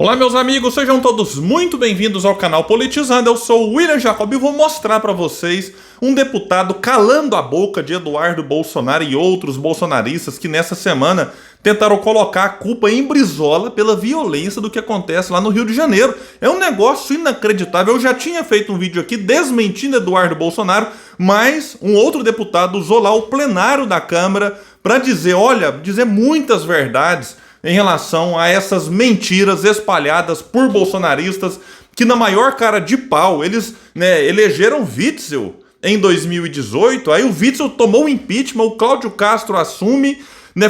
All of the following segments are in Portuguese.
Olá meus amigos, sejam todos muito bem-vindos ao canal Politizando. Eu sou o William Jacob e vou mostrar para vocês um deputado calando a boca de Eduardo Bolsonaro e outros bolsonaristas que nessa semana tentaram colocar a culpa em Brizola pela violência do que acontece lá no Rio de Janeiro. É um negócio inacreditável. Eu já tinha feito um vídeo aqui desmentindo Eduardo Bolsonaro, mas um outro deputado usou lá o plenário da Câmara para dizer, dizer muitas verdades em relação a essas mentiras espalhadas por bolsonaristas que na maior cara de pau, eles elegeram Witzel em 2018, aí o Witzel tomou o impeachment, o Cláudio Castro assume,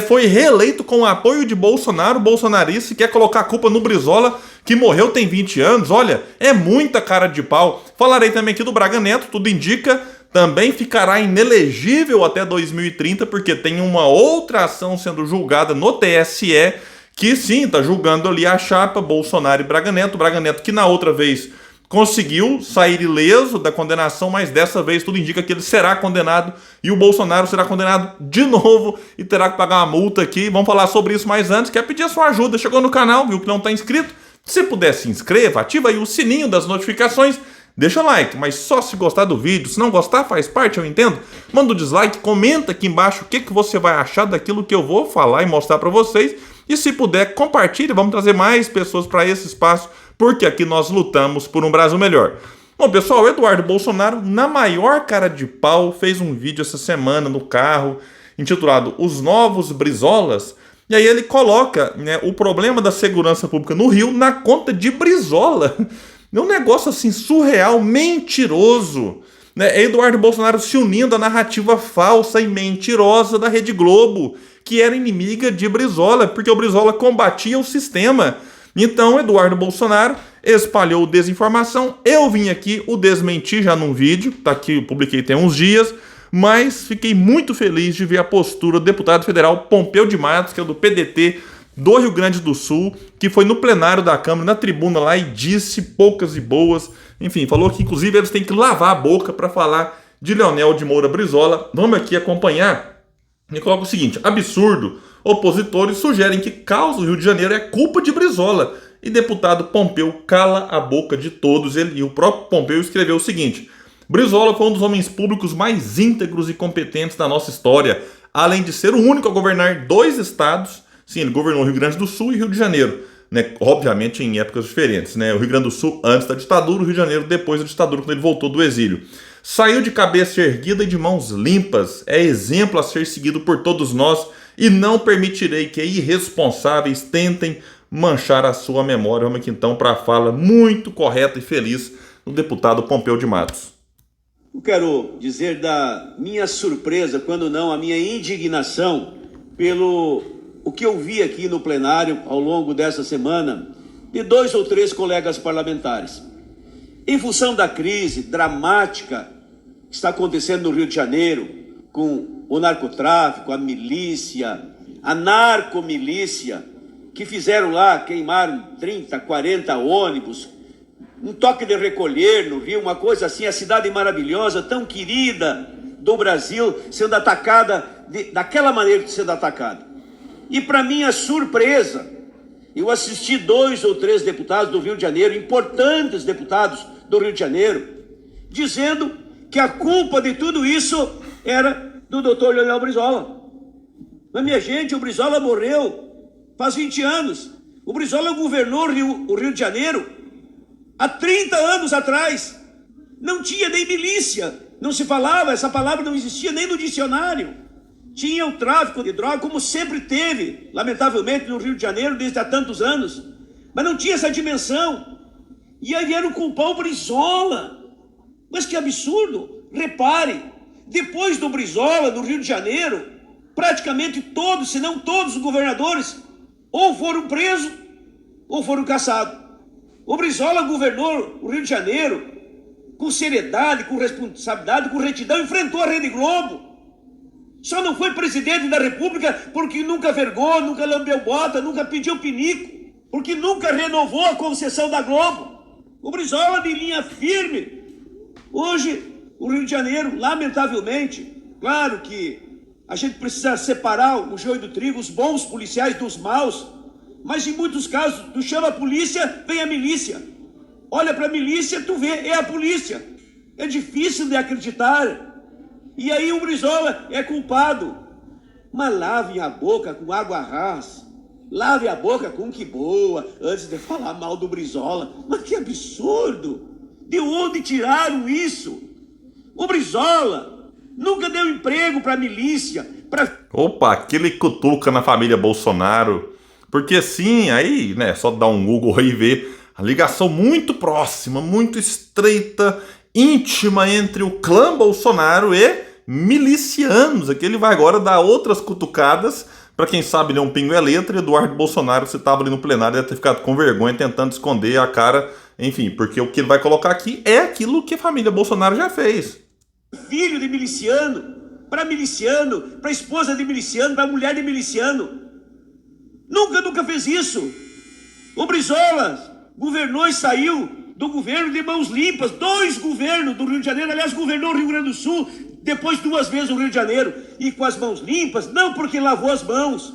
foi reeleito com o apoio de Bolsonaro, bolsonarista, e quer colocar a culpa no Brizola, que morreu tem 20 anos, olha, é muita cara de pau. Falarei também aqui do Braga Neto, tudo indica, também ficará inelegível até 2030, porque tem uma outra ação sendo julgada no TSE, que sim, está julgando ali a chapa Bolsonaro e Braga Neto. Braga Neto que na outra vez conseguiu sair ileso da condenação, mas dessa vez tudo indica que ele será condenado e o Bolsonaro será condenado de novo e terá que pagar uma multa aqui. Vamos falar sobre isso mais antes. Quer pedir a sua ajuda? Chegou no canal, viu que não está inscrito? Se puder, se inscreva, ativa aí o sininho das notificações. Deixa like, mas só se gostar do vídeo. Se não gostar, faz parte, eu entendo. Manda um dislike, comenta aqui embaixo o que você vai achar daquilo que eu vou falar e mostrar para vocês. E se puder, compartilhe, vamos trazer mais pessoas para esse espaço, porque aqui nós lutamos por um Brasil melhor. Bom, pessoal, o Eduardo Bolsonaro, na maior cara de pau, fez um vídeo essa semana no carro, intitulado Os Novos Brizolas, e aí ele coloca o problema da segurança pública no Rio na conta de Brizola. É um negócio assim surreal, mentiroso. É Eduardo Bolsonaro se unindo à narrativa falsa e mentirosa da Rede Globo, que era inimiga de Brizola, porque o Brizola combatia o sistema. Então, Eduardo Bolsonaro espalhou desinformação. Eu vim aqui o desmentir já num vídeo, tá aqui, eu publiquei tem uns dias, mas fiquei muito feliz de ver a postura do deputado federal Pompeu de Matos, que é do PDT, do Rio Grande do Sul, que foi no plenário da Câmara, na tribuna lá, e disse poucas e boas. Enfim, falou que inclusive eles têm que lavar a boca para falar de Leonel de Moura Brizola. Vamos aqui acompanhar. E coloca o seguinte: absurdo, opositores sugerem que causa do Rio de Janeiro é culpa de Brizola. E deputado Pompeu cala a boca de todos. E o próprio Pompeu escreveu o seguinte: Brizola foi um dos homens públicos mais íntegros e competentes da nossa história, além de ser o único a governar 2 estados. Sim, ele governou o Rio Grande do Sul e Rio de Janeiro, obviamente em épocas diferentes. O Rio Grande do Sul antes da ditadura, o Rio de Janeiro depois da ditadura, quando ele voltou do exílio. Saiu de cabeça erguida e de mãos limpas, é exemplo a ser seguido por todos nós e não permitirei que irresponsáveis tentem manchar a sua memória. Vamos aqui então para a fala muito correta e feliz do deputado Pompeu de Matos. Eu quero dizer da minha surpresa, quando não a minha indignação, pelo o que eu vi aqui no plenário ao longo dessa semana de 2 ou 3 colegas parlamentares. Em função da crise dramática que está acontecendo no Rio de Janeiro, com o narcotráfico, a milícia, a narcomilícia, que fizeram lá, queimaram 30, 40 ônibus, um toque de recolher no Rio, uma coisa assim, a cidade maravilhosa, tão querida do Brasil, sendo atacada daquela maneira sendo atacada. E para minha surpresa, eu assisti 2 ou 3 deputados do Rio de Janeiro, importantes deputados do Rio de Janeiro, dizendo que a culpa de tudo isso era do doutor Leonel Brizola. Mas minha gente, o Brizola morreu faz 20 anos. O Brizola governou o Rio de Janeiro há 30 anos atrás. Não tinha nem milícia, não se falava, essa palavra não existia nem no dicionário. Tinha o tráfico de droga, como sempre teve, lamentavelmente, no Rio de Janeiro, desde há tantos anos. Mas não tinha essa dimensão. E aí vieram culpar o Brizola. Mas que absurdo! Repare, depois do Brizola, no Rio de Janeiro, praticamente todos, se não todos os governadores, ou foram presos, ou foram caçados. O Brizola governou o Rio de Janeiro com seriedade, com responsabilidade, com retidão, enfrentou a Rede Globo. Só não foi presidente da República porque nunca vergou, nunca lambeu bota, nunca pediu pinico, porque nunca renovou a concessão da Globo. O Brizola de linha firme. Hoje, o Rio de Janeiro, lamentavelmente, claro que a gente precisa separar o joio do trigo, os bons policiais dos maus, Mas em muitos casos, tu chama a polícia, vem a milícia. Olha para a milícia, tu vê, é a polícia. É difícil de acreditar. E aí o Brizola é culpado. Mas lavem a boca com água rasa. Lave a boca com que boa, antes de falar mal do Brizola. Mas que absurdo! De onde tiraram isso? O Brizola nunca deu emprego para a milícia. Opa, aquele cutuca na família Bolsonaro. Porque sim, aí, né, só dar um Google aí e ver a ligação muito próxima, muito estreita, íntima entre o clã Bolsonaro e milicianos. Aqui ele vai agora dar outras cutucadas. Para quem sabe, ler um pingo é letra. Eduardo Bolsonaro, se estava ali no plenário, deve ter ficado com vergonha, tentando esconder a cara. Enfim, porque o que ele vai colocar aqui é aquilo que a família Bolsonaro já fez. Filho de miliciano, para esposa de miliciano, para mulher de miliciano. Nunca fez isso. O Brizola governou e saiu do governo de mãos limpas. 2 governos do Rio de Janeiro. Aliás, governou o Rio Grande do Sul, depois 2 vezes o Rio de Janeiro. E com as mãos limpas, não porque lavou as mãos,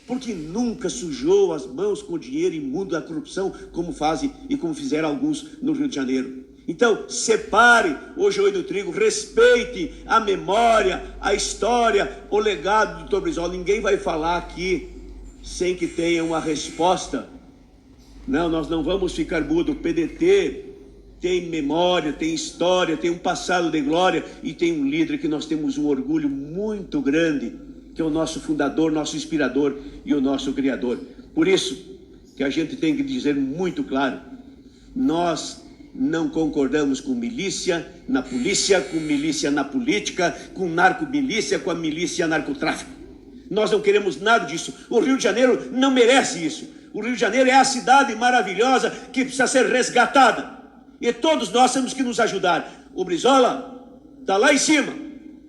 porque nunca sujou as mãos com dinheiro imundo da corrupção, como fazem e como fizeram alguns no Rio de Janeiro. Então, separe o joio do trigo, respeite a memória, a história, o legado do Dr. Brizola. Ninguém vai falar aqui sem que tenha uma resposta. Não, nós não vamos ficar mudo. O PDT tem memória, tem história, tem um passado de glória e tem um líder que nós temos um orgulho muito grande, que é o nosso fundador, nosso inspirador e o nosso criador. Por isso que a gente tem que dizer muito claro, nós não concordamos com milícia na polícia, com milícia na política, com narcomilícia, com a milícia narcotráfico. Nós não queremos nada disso. O Rio de Janeiro não merece isso. O Rio de Janeiro é a cidade maravilhosa que precisa ser resgatada. E todos nós temos que nos ajudar. O Brizola está lá em cima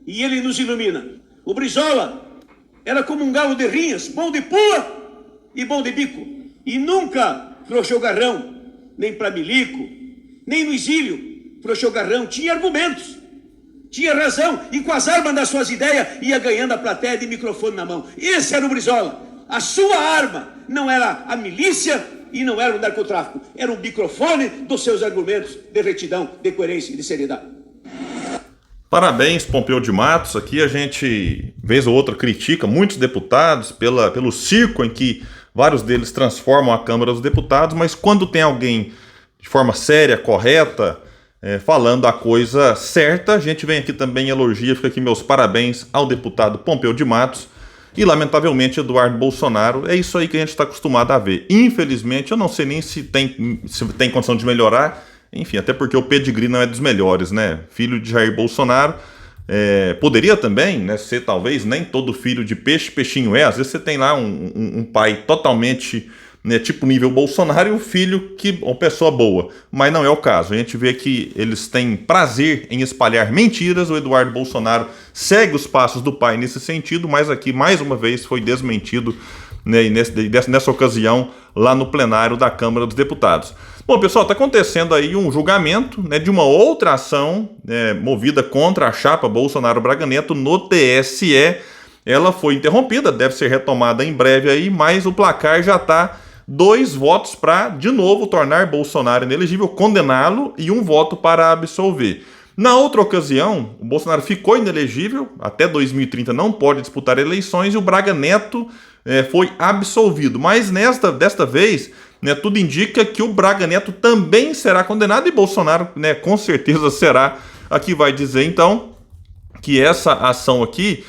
e ele nos ilumina. O Brizola era como um galo de rinhas, bom de pua e bom de bico. E nunca frouxou garrão, nem para milico, nem no exílio frouxou garrão. Tinha argumentos, tinha razão. E com as armas das suas ideias ia ganhando a plateia de microfone na mão. Esse era o Brizola. A sua arma não era a milícia e não era o narcotráfico. Era o microfone dos seus argumentos de retidão, de coerência e de seriedade. Parabéns, Pompeu de Matos. Aqui a gente, vez ou outra, critica muitos deputados pelo circo em que vários deles transformam a Câmara dos Deputados, mas quando tem alguém de forma séria, correta, falando a coisa certa, a gente vem aqui também e elogia, fica aqui meus parabéns ao deputado Pompeu de Matos e, lamentavelmente, Eduardo Bolsonaro. É isso aí que a gente está acostumado a ver. Infelizmente, eu não sei nem se tem condição de melhorar, enfim, até porque o pedigree não é dos melhores, né? Filho de Jair Bolsonaro, poderia também, né, ser talvez, nem todo filho de peixe, peixinho é. Às vezes você tem lá um pai totalmente, né, tipo nível Bolsonaro, e um filho que uma pessoa boa, mas não é o caso. A gente vê que eles têm prazer em espalhar mentiras. O Eduardo Bolsonaro segue os passos do pai nesse sentido, mas aqui mais uma vez foi desmentido, né, e nessa ocasião lá no plenário da Câmara dos Deputados. Bom, pessoal, está acontecendo aí um julgamento, né, de uma outra ação movida contra a chapa Bolsonaro-Braga Neto no TSE. Ela foi interrompida, deve ser retomada em breve aí, mas o placar já está 2 votos para, de novo, tornar Bolsonaro inelegível, condená-lo, e 1 voto para absolver. Na outra ocasião, o Bolsonaro ficou inelegível, até 2030 não pode disputar eleições, e o Braga Neto foi absolvido. Mas desta vez, né, tudo indica que o Braga Neto também será condenado, e Bolsonaro, né, com certeza será. Aqui vai dizer, então, que essa ação aqui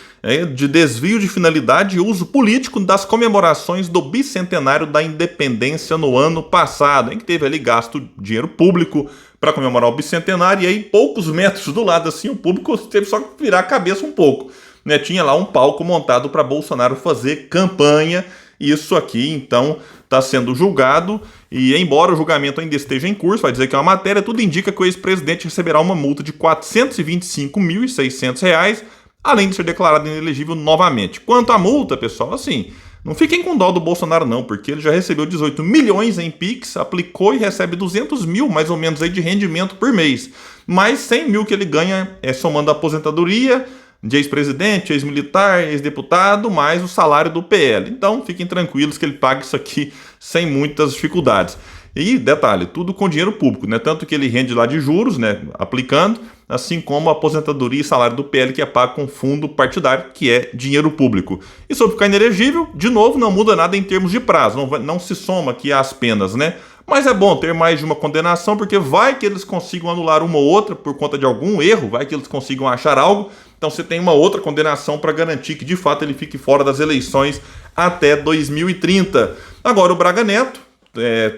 de desvio de finalidade e uso político das comemorações do bicentenário da independência no ano passado, em que teve ali gasto dinheiro público para comemorar o bicentenário, e aí poucos metros do lado assim o público teve só que virar a cabeça um pouco, né? Tinha lá um palco montado para Bolsonaro fazer campanha. Isso aqui então está sendo julgado, e embora o julgamento ainda esteja em curso, vai dizer que é uma matéria, tudo indica que o ex-presidente receberá uma multa de R$ 425.600, além de ser declarado inelegível novamente. Quanto à multa, pessoal, assim, não fiquem com dó do Bolsonaro não, porque ele já recebeu 18 milhões em Pix, aplicou e recebe 200 mil, mais ou menos, aí de rendimento por mês. Mais 100 mil que ele ganha somando a aposentadoria, de ex-presidente, ex-militar, ex-deputado, mais o salário do PL. Então, fiquem tranquilos que ele paga isso aqui sem muitas dificuldades. E, detalhe, tudo com dinheiro público, né? Tanto que ele rende lá de juros, né? Aplicando, assim como a aposentadoria e salário do PL, que é pago com fundo partidário, que é dinheiro público. E sobre ficar inelegível, de novo, não muda nada em termos de prazo, não se soma aqui às penas, né? Mas é bom ter mais de uma condenação, porque vai que eles consigam anular uma ou outra por conta de algum erro, vai que eles consigam achar algo. Então você tem uma outra condenação para garantir que, de fato, ele fique fora das eleições até 2030. Agora, o Braga Neto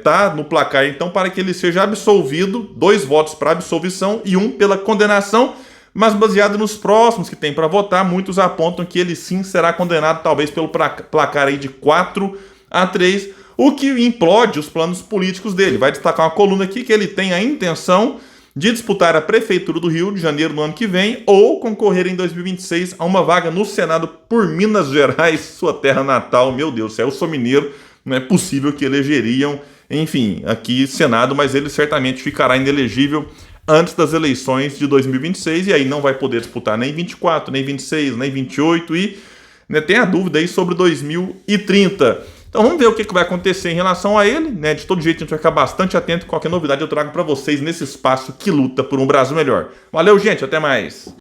tá no placar, então, para que ele seja absolvido, 2 votos para absolvição e 1 pela condenação, mas baseado nos próximos que tem para votar, muitos apontam que ele sim será condenado, talvez pelo placar aí de 4-3, o que implode os planos políticos dele. Vai destacar uma coluna aqui que ele tem a intenção de disputar a Prefeitura do Rio de Janeiro no ano que vem ou concorrer em 2026 a uma vaga no Senado por Minas Gerais, sua terra natal. Meu Deus do céu, eu sou mineiro, não é possível que elegeriam, enfim, aqui Senado, mas ele certamente ficará inelegível antes das eleições de 2026 e aí não vai poder disputar nem 24, nem 26, nem 28 e né, tem a dúvida aí sobre 2030. Então vamos ver o que vai acontecer em relação a ele, né? De todo jeito a gente vai ficar bastante atento, qualquer novidade eu trago para vocês nesse espaço que luta por um Brasil melhor. Valeu, gente, até mais!